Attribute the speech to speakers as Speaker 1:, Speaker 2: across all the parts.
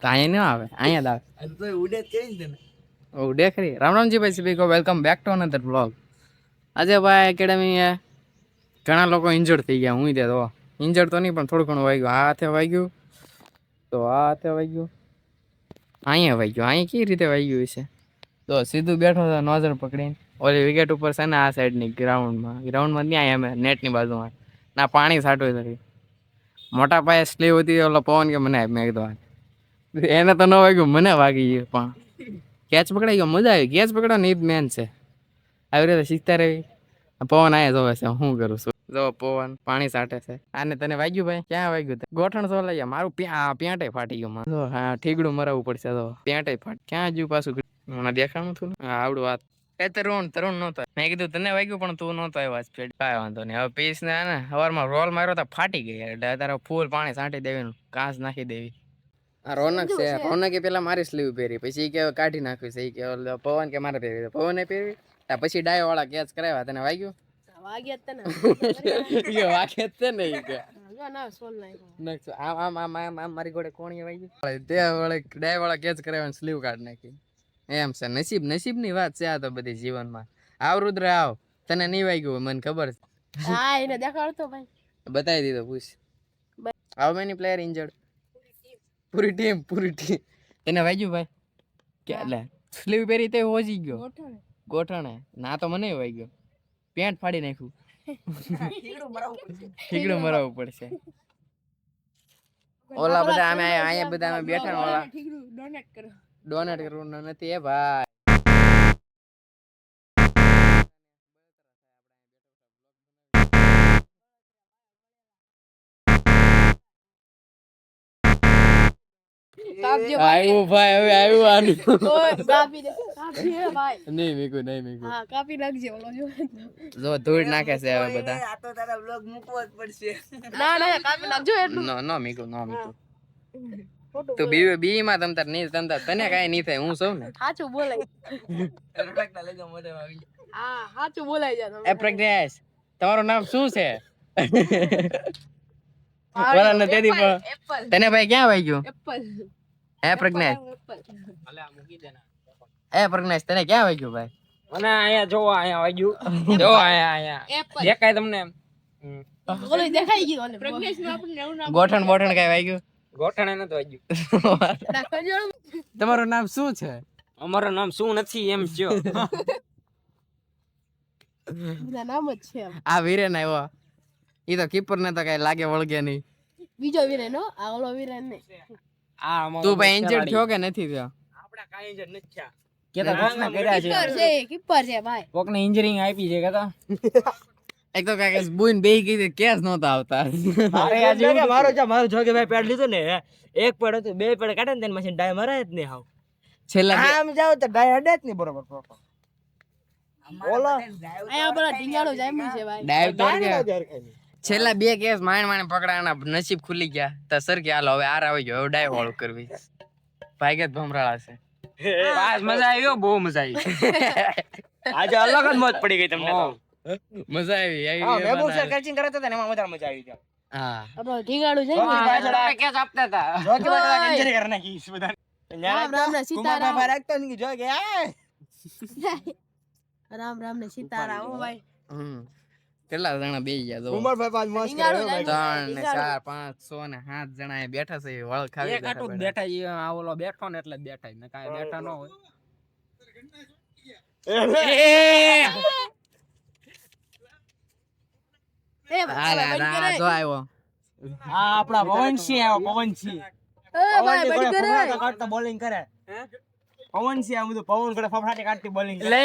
Speaker 1: તો અહીંયા ન આવે, અહીંયા જ આવે. ઉડે કેવી ને ઉડે ખરી. રામ રામજી ભાઈ સીબીકો, welcome back to another blog. આજે ભાઈ એકેડમી ઘણા લોકો ઇન્જર્ડ થઈ ગયા. હું તો ઇન્જર્ડ તો નહીં પણ થોડું ઘણું વાગ્યું. આ હાથે વાગ્યું, તો આ હાથે વાગ્યું, અહીંયા વાગ્યું. અહીંયા કેવી રીતે વાગ્યું છે? તો સીધું બેઠો હતો નોઝર પકડીને ઓલી વિકેટ ઉપર છે ને, આ સાઈડની ગ્રાઉન્ડમાં ત્યાં અમે નેટની બાજુમાં ના પાણી છાંટવું નથી. મોટા પાયે સ્લીવ હતી. ઓલો પવન કે મને મેં કીધું એને તો ન વાગ્યું, મને વાગી ગયું. પણ કેચ પકડાઈ ગયો, મજા આવી. કેચ પકડવાની એ જ મેન છે. આવી રીતે શીખતા રહેવી. પવન આયા જોવે છે, હું કરું છું. જો પવન પાણી છાંટે છે. આને તને વાગ્યું ભાઈ? ક્યાં વાગ્યું? ગોઠણ સો લઈ મારું પેન્ટે ફાટી ગયું. હા, ઠીગડું મરાવવું પડશે. તો પેન્ટે ફાટી ક્યાં જ્યું પાછું? મને દેખાણું થયું ને આવડું વાત. એ તરુણ નહોતો. મેં કીધું તને વાગ્યું પણ તું નહોતો આવ્યો. કાંઈ વાંધો નહીં. હવે પીસ ને સવારમાં રોલ માર્યો તો ફાટી ગઈ. એટલે અત્યારે ફૂલ પાણી છાંટી દેવાનું, કાંસ નાખી દેવી. આ રોનક છે. રોનકે પેલા મારી સ્લીવ પહેરી, પછી કે કાઢી નાખવી છે. કે પવન કે મારે પહેરવી, પવને પહેરવી. પછી ડાય વાળા કેચ કરાવ્યા. તને વાગ્યું? મારી ઘોડે કોણીએ વાગ્યું. તે ડાય વાળા કેચ કરાવ્યા, સ્લીવ કાઢી નાખી. એમ છે. નસીબ ની વાત છે આ તો બધી જીવનમાં. આવ રુદ્ર આવ, તને નહીં વાગ્યું મને ખબર છે. હા, એને દેખાડતો ભાઈ, બતાવી દીધો. પૂછ how many player injured? Puri team. તને વાગ્યું ભાઈ? કે એટલે સ્લીવ પહેરી તે હોજી ગયો ગોઠણે. ના તો મને વાગ્યો, પેન્ટ ફાડી નાખ્યું. ઠીકડું મરાવવું પડશે. ઓલા બધા અમે અહીંયા બધા અમે બેઠા ઓલા ડોનેટ કરવાનું નથી એ ભાઈ. આવ્યું ભાઈ, હવે આવ્યું આનું. નહીં મીકું. હા, કાપી નાખજે. ઓલો જો ધૂળ નાખે છે હવે બધા. આ તો તારા બ્લોગ મૂકવો જ પડશે. ના કાપી નાખજો એટલું. નો મીકું. તું બી માં તમતાર નહીં તમતાર તને કાઈ નહીં થાય. હું છું ને. સાચું બોલાય. પરફેક્ટ લેજો મોઢે આવી. હા, સાચું બોલાય જા તમે. એ પ્રજ્ઞેશ, તમારું નામ શું છે? વાળા ને તેદી પણ તને ભાઈ ક્યાં વાગ્યું? એપલ. હે પ્રજ્ઞેશ? અલે આ મૂકી દે ના. એ પ્રજ્ઞેશ તને ક્યાં વાગ્યું ભાઈ? મને અહીંયા જો અહીંયા વાગ્યું. જો અહીંયા દેખાય તમને? ઓલે દેખાઈ ગયું. ઓલે પ્રજ્ઞેશ નું આપણને એવું નામ ગોઠણ કાઈ વાગ્યું? ગોઠણે નતો વાગ્યું. તમારું નામ શું છે? અમારું નામ શું નથી એમ કયો. બધા નામ જ છે. આ વીરેન આવ્યો. ઈ તો કીપર ને તો કઈ લાગે વળગે નહીં. બીજો વીરેન હો, આ ઓલો વીરેન ને. તું ભાઈ ઇન્જર્ડ થયો કે નથી થયો? આપડા કાઈ ઇન્જર્ડ નથી થયા. કેતા કોકને કર્યા છે. કીપર છે ભાઈ. કોકને ઇન્જરિંગ આપી છે કેતા. એક તો કાકે બુઈન બેહી ગઈ કેસ નહોતા આવતા. અરે આ જો કે મારો જોગે ભાઈ પેડ લીધો ને, એક પેડ હતું, બે પેડ કાઢે ને તેની મશીન ડાય મરે જ નહીં હાવ. છેલ્લા આમ જાવ તો ડાય હડે જ નહીં બરોબર પ્રોપર. ઓલો આયા બરા ઢીંગાડો જામ્યું છે ભાઈ. ડાય તો છેલ્લા બે કેસ માણ પકડાના નસીબ ખુલી ગયા. તો સર કે હાલો હવે આર આવી ગયો, હવે ડાય વાળું કરવી. ભાગ્ય જ ભમરાળા છે. પાસ મજા આવ્યો, બહુ મજા આવી. આજે અલગ જ મોજ પડી ગઈ તમને તો. મજા આવી. મેબુ સર કોચિંગ કરતા હતા ને એમાં મજા આવી ગયા. હા, આપણો ઢીંગાડું છે ને કેસ આપતા હતા. જો કે બધા ઇન્જરી કરી નાખી છે બધા. રામ ને સીતારામ રાખતો નહીં જો કે રામ ને સીતારામ. ઓ ભાઈ કેટલા જણા બેહી ગયા? જો ઉમરભાઈ પાંચ મસ્ત કર્યો. 3 ને 4 5 6 ને 7 જણા બેઠા છે. વળ ખાવી એક આટું બેઠા છે. આ ઓલો બેઠો ને એટલે બેઠા ને કાઈ બેઠા ન હોય. જો આવ્યો. હા, આપડા પવનસિંહ આવ્યો. પવનસિંહ કાઢતા બોલિંગ કરે. પવનસિંહ આ બધું પવન કરે ફફડાટી કાઢતી બોલિંગ લે.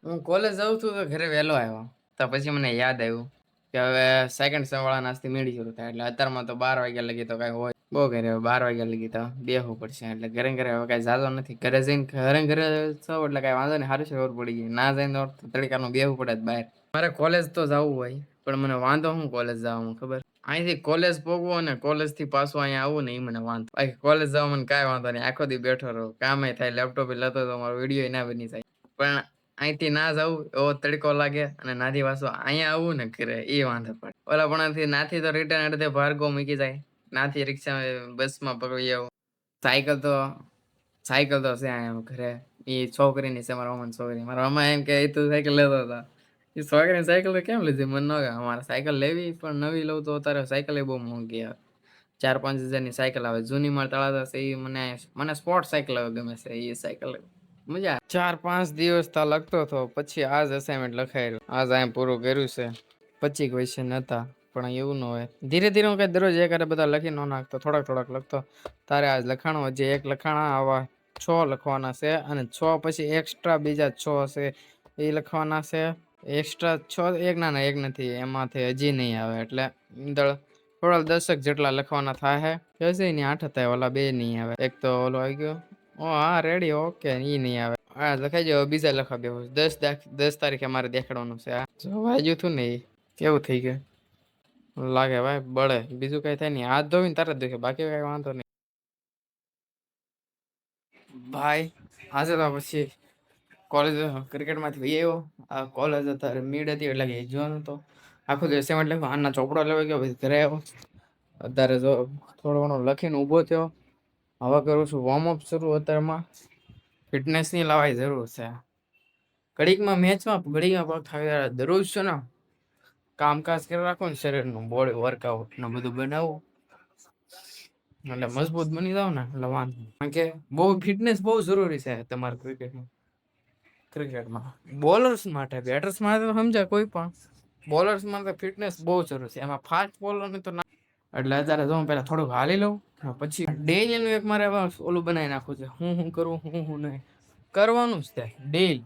Speaker 1: હું કોલેજ જાઉં છું તો ઘરે વહેલો આવ્યો. તો પછી મને યાદ આવ્યું કે હવે સેકન્ડ સેમ વાળા નાસ્તી મેળી શરૂ થાય. એટલે અત્યારમાં તો 12 વાગ્યા લગી તો કઈ હોય બહુ ઘરે 12 વાગ્યા લગી તો બેહવું પડશે. એટલે ઘરે હવે કઈ જાતો નથી. ઘરે જઈને ઘરે સૌ એટલે કઈ વાંધો નહીં. સારું ખબર પડી ગઈ. ના જઈને તડકાનું બેહવું પડે બહાર. મારે કોલેજ તો જવું હોય પણ મને વાંધો હું કોલેજ જવાનું ખબર. અહીંથી કોલેજ પોગવો અને કોલેજ થી પાછું અહીંયા આવું ને એ મને વાંધો. કોલેજ જવા મને કાંઈ વાંધો નહીં. આખો દી બેઠો રહો, કામે થાય, લેપટોપ લેતો તો મારો વિડીયો ના બની જાય. પણ અહીંથી ના જવું એવો તડકો લાગે અને નાથી પાછું અહીંયા આવું ને ઘરે એ વાંધો પડે. ઓલા પણ નાથી તો રિટર્ન અડધે ભાર્ગો મૂકી જાય. નાથી રિક્ષામાં બસમાં પકડી આવું. સાયકલ તો છે અહીંયા ઘરે. એ છોકરીની છે મારા મામાની છોકરી. મારા મામા એમ કે તું સાયકલ લેતો હતો. એ છોકરીની સાયકલ તો કેમ લીધી મને ન ગમે. અમારે સાયકલ લેવી પણ નવી લઉં તો અત્યારે સાયકલ એ બહુ મોંઘી આવે. 4-5 હજારની સાયકલ આવે. જૂની માર તળાતા છે એ મને સ્પોર્ટ સાયકલ ગમે છે. એ સાયકલ મજા 4-5 દિવસ તા લખતો હતો. પછી આજ અસાઇનમેન્ટ લખાયું. આજ અહીંયા પૂરું કર્યું છે. 25 ક્વેશ્ચન હતા પણ એવું ન હોય. ધીરે ધીરે હું કઈ દરરોજ એક બધા લખી ન નાખતો. થોડાક લખતો. તારે આજ લખાણો જે એક લખાણા આવા 6 લખવાના છે અને 6 પછી એક્સ્ટ્રા બીજા 6 હશે એ લખવાના છે. એક્સ્ટ્રા 6 એક ના એક નથી એમાંથી હજી નહીં આવે એટલે ટોટલ 10 જેટલા લખવાના થાય છે. કહેશે ને 8 હતા ઓલા 2 નહીં આવે. એક તો ઓલો આવી ગયો. ઓ હા રેડી ઓકે ઈ નહીં આવે. હા લખાઈ જાવ. બીજા લખવા દેવું 10 તારીખે મારે દેખાડવાનું છે. આ જોવાઈ ગયું તું ને કેવું થઈ ગયું લાગે ભાઈ બળે. બીજું કઈ થાય નહીં. હાથ ધોઈને તરત દુખે બાકી કઈ વાંધો નહીં ભાઈ. આજે તો પછી કોલેજ ક્રિકેટમાંથી વહી આવ્યો. આ કોલેજ અત્યારે મીડ હતી એટલે કે જોવાનું તો આખું દિવસ એમ એટલે આના ચોપડો લેવા ગયો પછી ઘરે આવ્યો. અત્યારે જો થોડો ઘણો લખીને ઊભો થયો. હવે કરું છું વોર્મઅપ શરૂ. અત્યારમાં ફિટનેસની લાવવાની જરૂર છે. ઘડીકમાં મેચમાં ઘડીકમાં પગ થાય. દરરોજ છે ને કામકાજ કરી રાખો ને શરીરનું બોડી વર્કઆઉટ ને બધું બનાવવું એટલે મજબૂત બની જાવ ને એટલે વાંધો. કારણ કે બહુ ફિટનેસ બહુ જરૂરી છે તમારે ક્રિકેટમાં. બોલર્સ માટે બેટર્સ માટે તો સમજાય કોઈ પણ બોલર્સ માટે ફિટનેસ બહુ જરૂરી છે. એમાં ફાસ્ટ બોલર તો ના. એટલે અત્યારે જો હું પેલા થોડુંક હાલી લઉં પછી ડેઈલીનું એક મારે ઓલું બનાવી નાખવું છે. હું કરું હું નહીં કરવાનું જ તે ડેઈલી